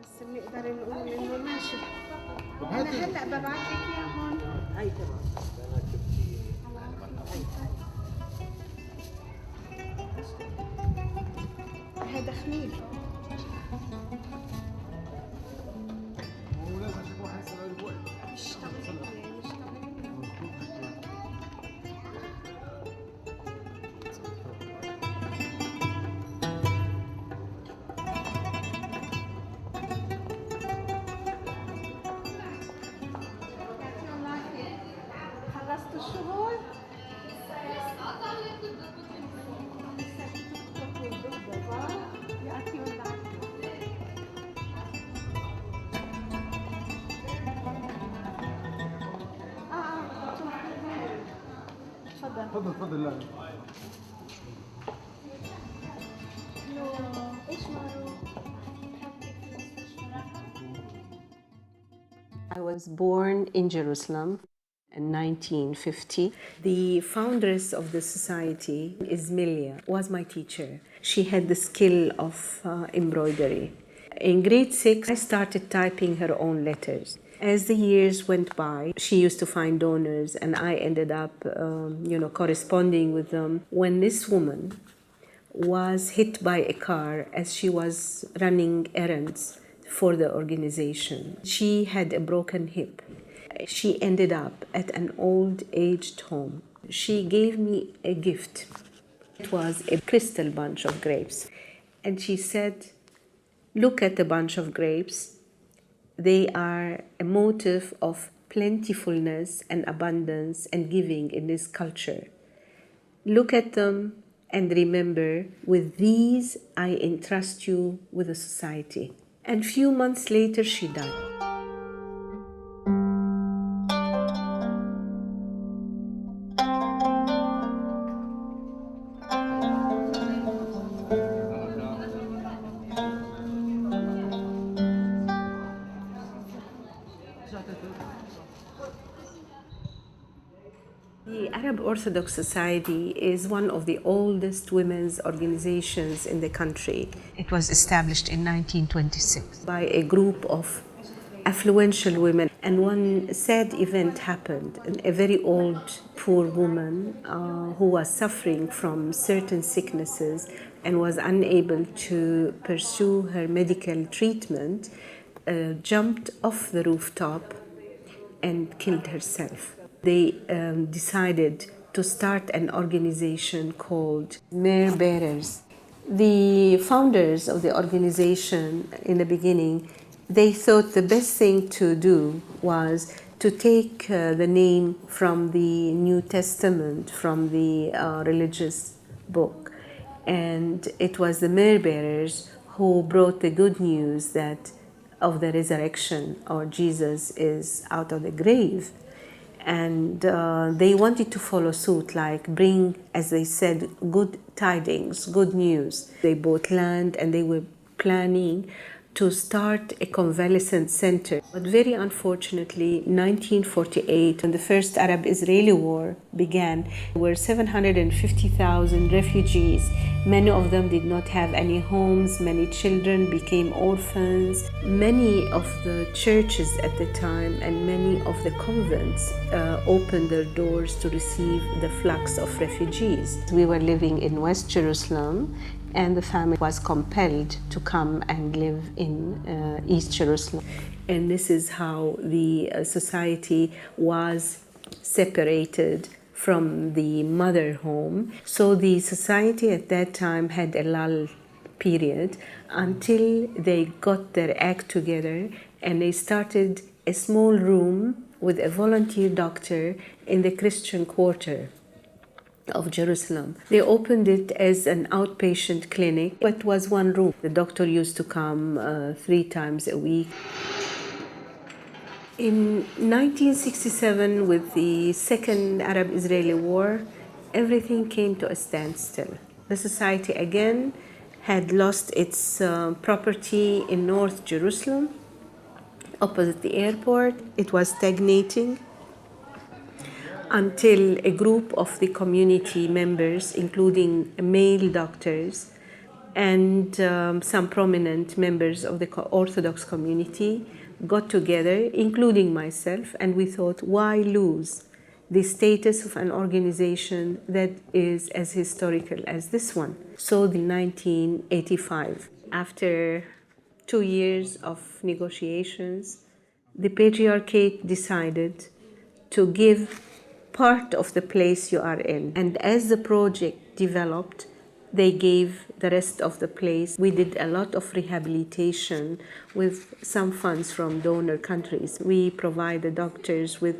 بس بنقدر نقول إنه ماشي. طب أنا هاتي. هلأ ببعت لك إياهم. هاي تمام. هذا خمير. هو لازم عشان واحد يسمع له وقت. مش طبيعي مش طبيعي. يعطيهم العافية. خلصتوا الشغل؟ يعطيهم العافية. تفضل. تفضل تفضل. لا ايش مارو؟ I was born in Jerusalem in 1950. The foundress of the society, Ismilia, was my teacher. She had the skill of embroidery. In grade 6, I started typing her own letters. As the years went by, she used to find donors, and I ended up, corresponding with them. When this woman was hit by a car as she was running errands for the organization. She had a broken hip. She ended up at an old aged home. She gave me a gift. It was a crystal bunch of grapes. And she said, "Look at the bunch of grapes. They are a motive of plentifulness and abundance and giving in this culture. Look at them and remember, with these I entrust you with the society." And few months later, she died. The Arab Orthodox Society is one of the oldest women's organizations in the country. It was established in 1926 by a group of affluential women. And one sad event happened. A very old, poor woman who was suffering from certain sicknesses and was unable to pursue her medical treatment jumped off the rooftop and killed herself. They decided to start an organization called Mare Bearers. The founders of the organization in the beginning, they thought the best thing to do was to take the name from the New Testament, from the religious book. And it was the Mare Bearers who brought the good news that of the resurrection, or Jesus is out of the grave. And they wanted to follow suit, like bring, as they said, good tidings, good news. They bought land and they were planning to start a convalescent center. But very unfortunately, 1948, when the first Arab-Israeli war began, there were 750,000 refugees. Many of them did not have any homes. Many children became orphans. Many of the churches at the time and many of the convents opened their doors to receive the flux of refugees. We were living in West Jerusalem, and the family was compelled to come and live in East Jerusalem. And this is how the society was separated from the mother home. So the society at that time had a lull period until they got their act together and they started a small room with a volunteer doctor in the Christian quarter of Jerusalem. They opened it as an outpatient clinic, but it was one room. The doctor used to come 3 times a week. In 1967, with the Second Arab-Israeli War, everything came to a standstill. The society again had lost its property in North Jerusalem, opposite the airport. It was stagnating until a group of the community members, including male doctors, and some prominent members of the Orthodox community got together, including myself, and we thought, why lose the status of an organization that is as historical as this one? So in 1985, after 2 years of negotiations, the Patriarchate decided to give part of the place you are in. And as the project developed, they gave the rest of the place. We did a lot of rehabilitation with some funds from donor countries. We provide the doctors with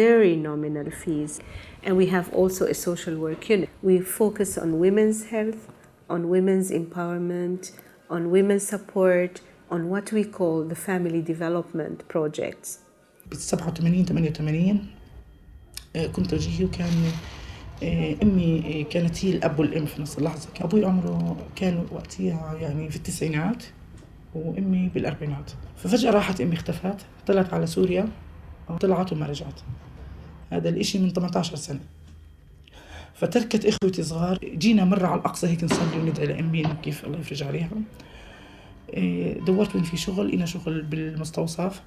very nominal fees. And we have also a social work unit. We focus on women's health, on women's empowerment, on women's support, on what we call the family development projects. ب 87 88 كنت وجيهي، وكان أمي كانت هي الأب والأم في نفس اللحظة. أبوي عمره كان وقتها يعني في التسعينات وأمي بالأربعينات، ففجأة راحت أمي، اختفت، طلعت على سوريا، طلعت وما رجعت. هذا الإشي من 18 سنة. فتركت إخوتي صغار. جينا مرة على الأقصى هيك نصلي وندعي لأمي إنه كيف الله يفرج عليها. دورت وين في شغل، لقينا شغل بالمستوصف.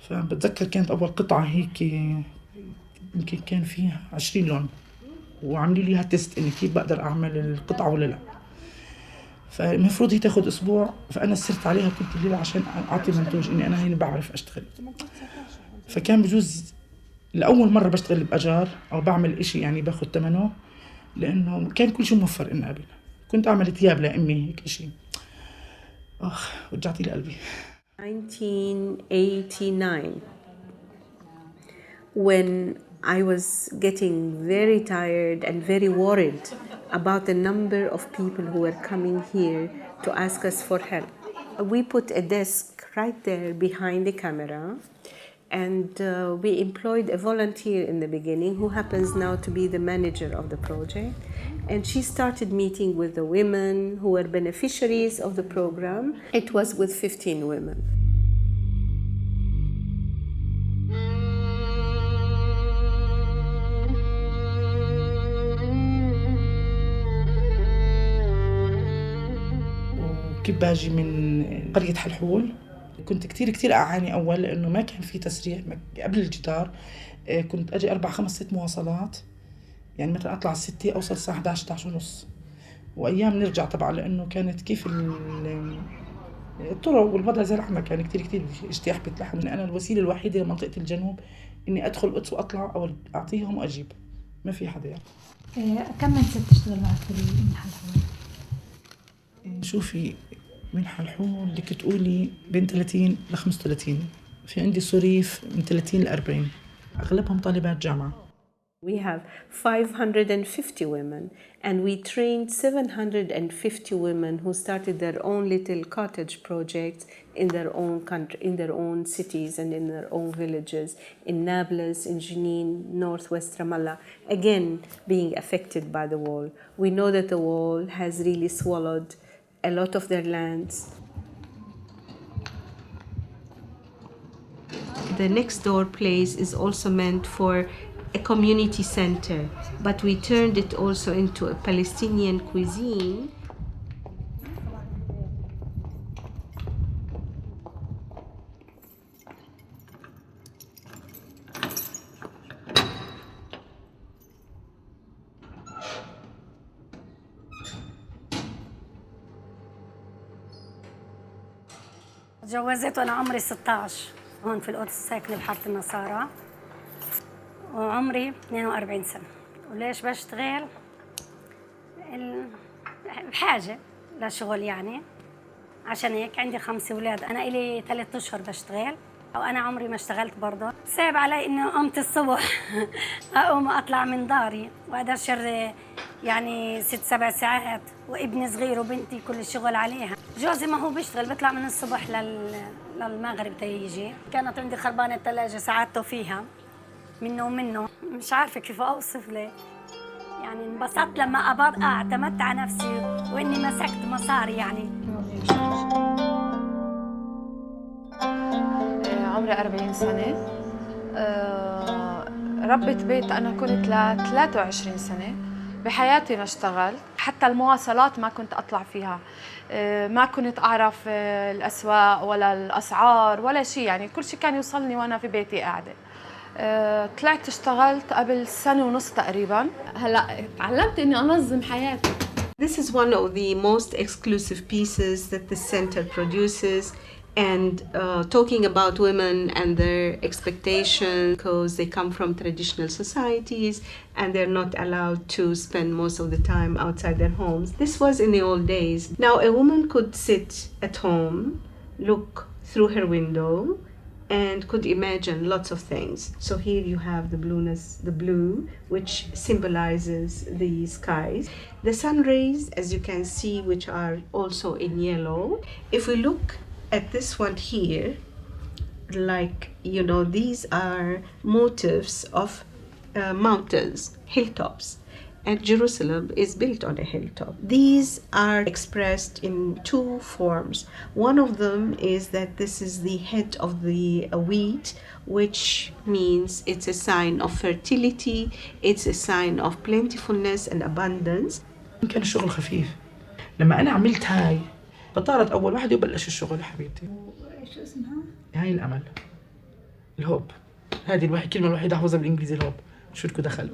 فبتذكر كانت أول قطعة هيك يمكن كان فيها 20 لون، وعملوا لي اياها تيست اني كيف بقدر اعمل القطعه ولا لا. فالمفروض هي تاخذ اسبوع، فانا سرت عليها كنت الليله عشان اعطي منتوج اني انا هنا بعرف اشتغل. فكان بجوز لاول مره بشتغل باجار او بعمل اشي يعني باخذ ثمنه، لانه كان كل شيء موفر اني قبل. كنت اعمل ثياب لامي هيك اشي. وجعتي لي قلبي. 1989, when I was getting very tired and very worried about the number of people who were coming here to ask us for help. We put a desk right there behind the camera, and we employed a volunteer in the beginning who happens now to be the manager of the project. And she started meeting with the women who were beneficiaries of the program. It was with 15 women. كيف باجي من قرية حلحول. كنت كتير أعاني أول، لأنه ما كان في تسريع قبل الجدار. كنت أجي 4 5 6 مواصلات، يعني مثلا أطلع 6 أوصل الساعة 11 11 ونص، وأيام نرجع طبعا، لأنه كانت كيف الطرق والوضع زي العمى كان كتير اجتياح بيتلحم. أنا الوسيلة الوحيدة لمنطقة الجنوب إني أدخل القدس وأطلع أو أعطيهم وأجيب، ما في حدا يعني. كم من ست تشتغل معك في المنحة الحول؟ شوفي، من حلحول بدك تقولي بين 30 ل 35. في عندي صريف من 30 ل 40، أغلبهم طالبات جامعة. We have 550 women, and we trained 750 women who started their own little cottage projects in their own country, in their own cities and in their own villages, in Nablus, in Jenin, northwest Ramallah, again being affected by the wall. We know that the wall has really swallowed a lot of their lands. The next door place is also meant for a community center, but we turned it also into a Palestinian cuisine. تجوزت وأنا عمري 16 هون في القدس، ساكنة بحارة النصارى، وعمري 42 سنة. وليش بشتغل؟ بحاجة لشغل يعني، عشان هيك عندي 5 أولاد. أنا إلي 3 أشهر بشتغل، وأنا عمري ما اشتغلت برضه. صعب علي إني قمت الصبح أقوم أطلع من داري وأدشر يعني 6 7 ساعات، وابني صغير وبنتي كل الشغل عليها. جوزي ما هو بيشتغل، بيطلع من الصبح للمغرب تيجي. كانت عندي خربانة الثلاجة، ساعدته فيها منه ومنه. مش عارفة كيف أوصف لك، يعني انبسطت لما اعتمدت على نفسي وإني مسكت مصاري يعني. عمري 40 سنة. ربة بيت أنا كنت ل 23 سنة، بحياتي ما اشتغلت، حتى المواصلات ما كنت أطلع فيها، ما كنت أعرف الأسواق ولا الأسعار ولا شيء، يعني كل شيء كان يوصلني وأنا في بيتي قاعدة. طلعت اشتغلت قبل سنة ونص تقريباً. هلأ تعلمت إني أنظم حياتي. This is one of the most exclusive pieces that the center produces, and talking about women and their expectations, because they come from traditional societies and they're not allowed to spend most of the time outside their homes. This was in the old days. Now a woman could sit at home, look through her window, and could imagine lots of things. So here you have the blueness, the blue, which symbolizes the skies. The sun rays, as you can see, which are also in yellow. If we look at this one here, like, you know, these are motifs of mountains, hilltops. And Jerusalem is built on a hilltop. These are expressed in two forms. One of them is that this is the head of the wheat, which means it's a sign of fertility, it's a sign of plentifulness and abundance. كان الشغل خفيف. لما أنا عملت هاي بطارت أول واحدة وبلش الشغل يا حبيبتي. شو اسمها؟ هاي الأمل. الهوب. هذه الكلمة الوحيدة أحفظها بالإنجليزي، الهوب. شو لكم دخل؟